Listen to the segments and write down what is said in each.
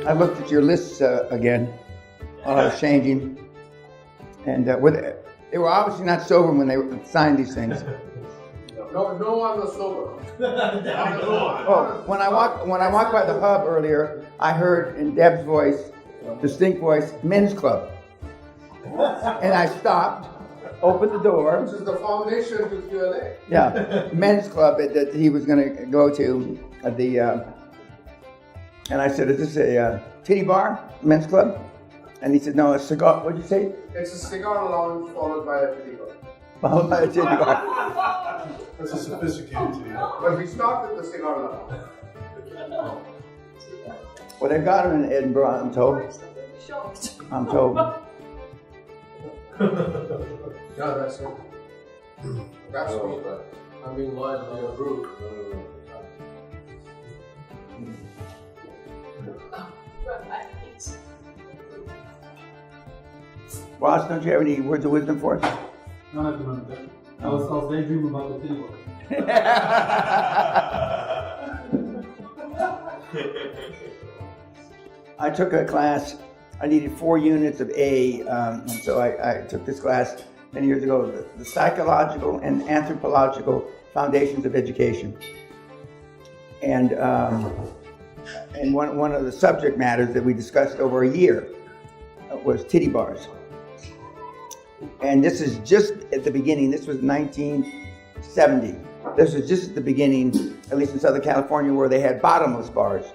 I looked at your lists again while I was changing, and they were obviously not sober when they signed these things. No one was sober. Oh, when I walked by the hub earlier, I heard in Deb's voice, distinct voice, men's club, and I stopped, opened the door. Which is the foundation to QLA. Yeah, men's club that he was going to go to and I said, "Is this a titty bar, men's club?" And he said, "No, a cigar." What'd you say? It's a cigar lounge followed by a titty bar. Followed by a titty bar. That's a sophisticated titty. But we stopped at the cigar lounge. Well, they've got him in Edinburgh, I'm told. I'm told. Yeah, that's it. That's me, but I'm being loyal to your group. Ross, don't you have any words of wisdom for us? Not at the moment. I was daydreaming about the titty bar. I took a class, I needed 4 units of A, and so I took this class many years ago, the Psychological and Anthropological Foundations of Education. And one of the subject matters that we discussed over a year was titty bars. And this is just at the beginning. This was 1970. This was just at the beginning, at least in Southern California, where they had bottomless bars.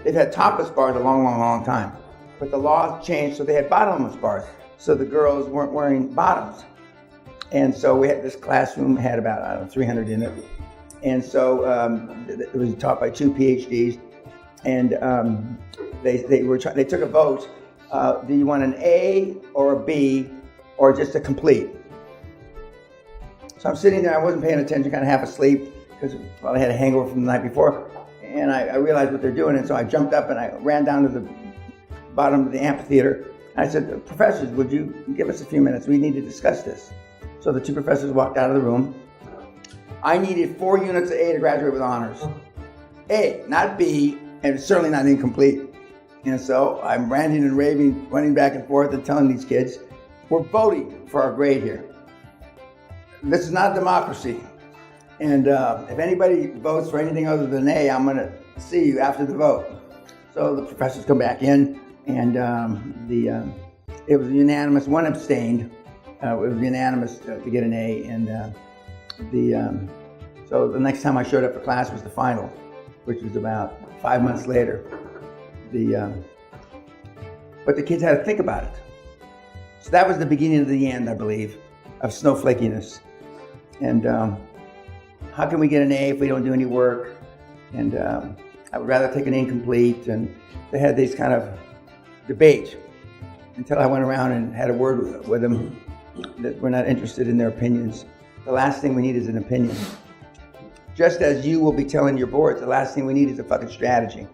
They've had topless bars a long time. But the law changed, so they had bottomless bars. So the girls weren't wearing bottoms. And so we had this classroom, had about, 300 in it. And so it was taught by 2 PhDs. And they took a vote. Do you want an A or a B or just a complete? So I'm sitting there, I wasn't paying attention, kind of half asleep, because I had a hangover from the night before. And I realized what they're doing, and so I jumped up and I ran down to the bottom of the amphitheater. And I said, "Professors, would you give us a few minutes? We need to discuss this." So the 2 professors walked out of the room. I needed 4 units of A to graduate with honors. A, not B, and certainly not incomplete. And so I'm ranting and raving, running back and forth and telling these kids, we're voting for our grade here. This is not a democracy. And if anybody votes for anything other than A, I'm going to see you after the vote. So the professors come back in, and it was unanimous. One abstained. It was unanimous to get an A. And so the next time I showed up for class was the final, which was about 5 months later. But the kids had to think about it. So that was the beginning of the end, I believe, of snowflakiness. And how can we get an A if we don't do any work? And I would rather take an incomplete. And they had these kind of debate until I went around and had a word with them that we're not interested in their opinions. The last thing we need is an opinion. Just as you will be telling your boards, the last thing we need is a fucking strategy.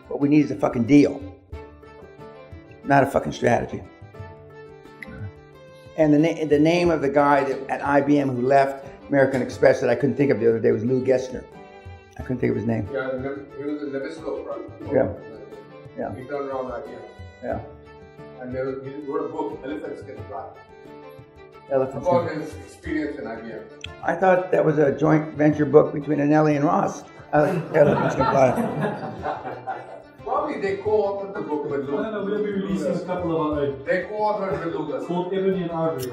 What we need is a fucking deal, not a fucking strategy. And the name of the guy at IBM who left American Express that I couldn't think of the other day was Lou Gessner. I couldn't think of his name. Yeah, he was in Nabisco, right? Yeah. He turned around IBM. Yeah. And he wrote a book, Elephants Can Fly. Elephants About his experience in IBM. I thought that was a joint venture book between Anelli and Ross. Elephants Can Fly. Probably they co-authored the book with Lou. No, we'll be releasing a couple of They co-authored with Lucas. called Ebony and Ivory.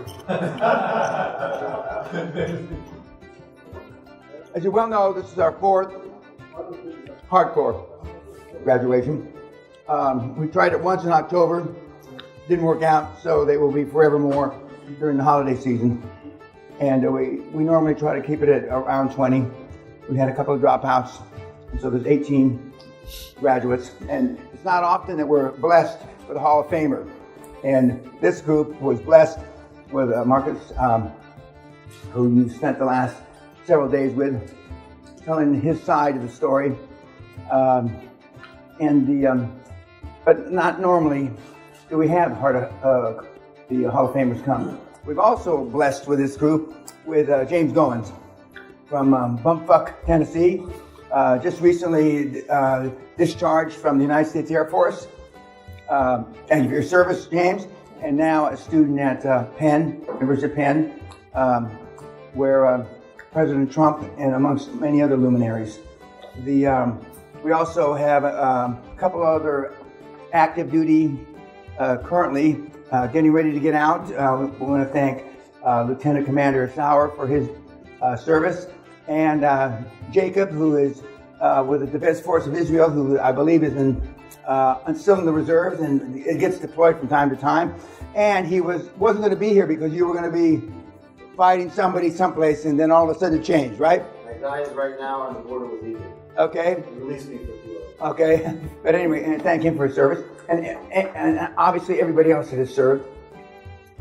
As you well know, this is our 4th hardcore graduation. We tried it once in October, didn't work out, so they will be forevermore during the holiday season. And we normally try to keep it at around 20. We had a couple of dropouts, and so there's 18 graduates. And it's not often that we're blessed with a Hall of Famer. And this group was blessed with Marcus, who you spent the last several days with, telling his side of the story. But not normally do we have the Hall of Famers come. We've also blessed with this group with James Goins from Bumfuck, Tennessee. Just recently discharged from the United States Air Force Thank you for your service, James. And now a student at Penn, University of Penn, where President Trump and amongst many other luminaries. We also have a couple other active duty currently getting ready to get out. We want to thank Lieutenant Commander Sauer for his service, and Jacob, who is with the Defense Force of Israel, who I believe is still in the reserves and it gets deployed from time to time. And he wasn't going to be here because you were going to be fighting somebody someplace, and then all of a sudden it changed, right? My guy is right now on the border with Egypt. Okay. He released me for 2 hours. Okay. But anyway, and thank him for his service. And obviously everybody else that has served.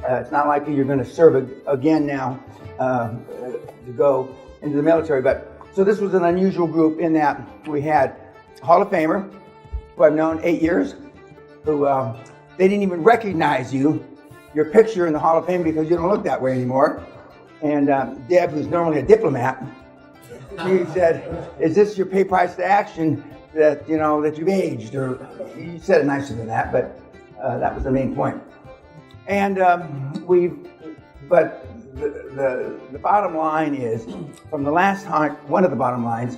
It's not likely you're going to serve again now to go into the military. But so this was an unusual group in that we had a Hall of Famer, who I've known 8 years, who they didn't even recognize your picture in the Hall of Fame because you don't look that way anymore. And Deb, who's normally a diplomat, she said, "Is this your pay price to action that that you've aged?" Or you said it nicer than that, but that was the main point. And but the bottom line is, from the last one of the bottom lines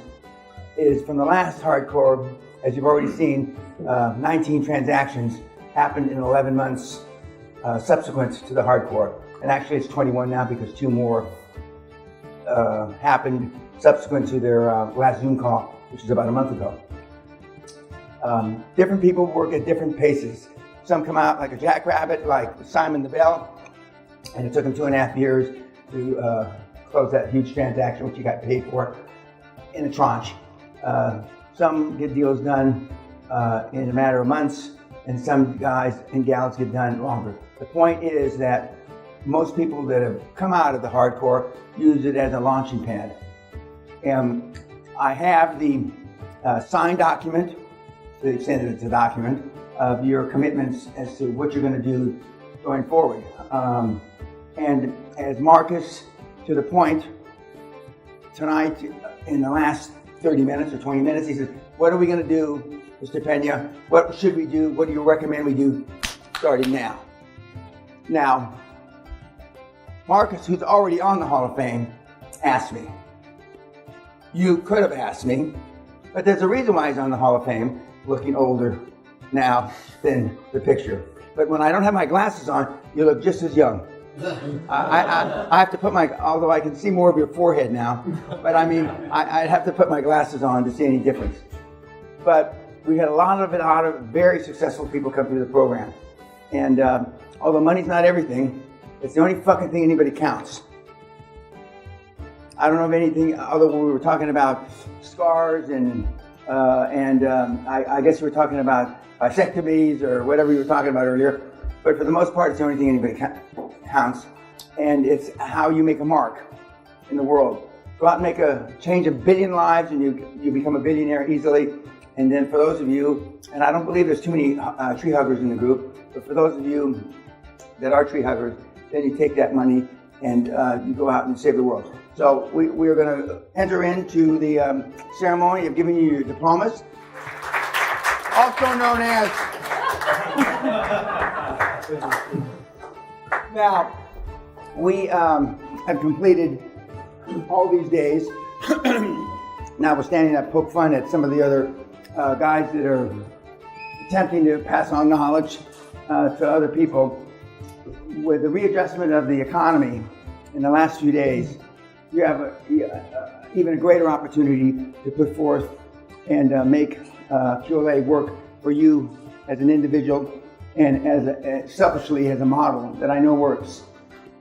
is from the last hardcore, as you've already seen, 19 transactions happened in 11 months subsequent to the hardcore. And actually it's 21 now because 2 more happened subsequent to their last Zoom call, which is about a month ago. Different people work at different paces. Some come out like a jackrabbit, like Simon the Bell, and it took him 2.5 years to close that huge transaction, which he got paid for in a tranche. Some get deals done in a matter of months, and some guys and gals get done longer. The point is that most people that have come out of the hardcore use it as a launching pad. And I have the signed document, to the extent that it's a document, of your commitments as to what you're going to do going forward. And as Marcus, to the point, tonight, in the last 30 minutes or 20 minutes, he says, "What are we going to do, Mr. Peña? What should we do? What do you recommend we do starting now?" Now, Marcus, who's already on the Hall of Fame, asked me. You could have asked me, but there's a reason why he's on the Hall of Fame, looking older now than the picture. But when I don't have my glasses on, you look just as young. I have to put although I can see more of your forehead now, but I mean, I'd have to put my glasses on to see any difference. But we had a lot of very successful people come through the program. And although money's not everything, it's the only fucking thing anybody counts. I don't know of anything, although we were talking about scars and I guess we were talking about vasectomies or whatever you were talking about earlier. But for the most part, it's the only thing anybody counts. And it's how you make a mark in the world. Go out and change 1 billion lives, and you become a billionaire easily. And then for those of you, and I don't believe there's too many tree huggers in the group, but for those of you that are tree huggers, then you take that money and you go out and save the world. So we are going to enter into the ceremony of giving you your diplomas, also known as. Now, we have completed all these days. Now we're standing up, poke fun at some of the other guys that are attempting to pass on knowledge to other people. With the readjustment of the economy in the last few days, you have even a greater opportunity to put forth and make QLA work for you as an individual and as selfishly as a model that I know works.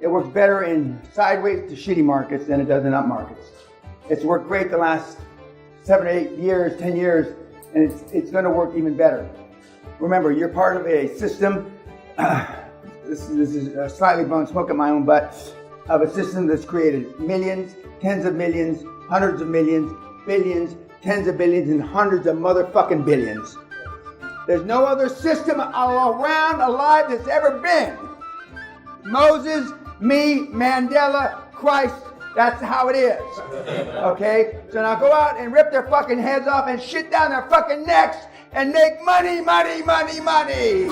It works better in sideways to shitty markets than it does in up markets. It's worked great the last 7 or 8 years, 10 years, and it's going to work even better. Remember, you're part of a system. This is slightly blowing smoke at my own butt, of a system that's created millions, tens of millions, hundreds of millions, billions, tens of billions, and hundreds of motherfucking billions. There's no other system around alive that's ever been. Moses, me, Mandela, Christ, that's how it is. Okay? So now go out and rip their fucking heads off and shit down their fucking necks and make money, money, money, money.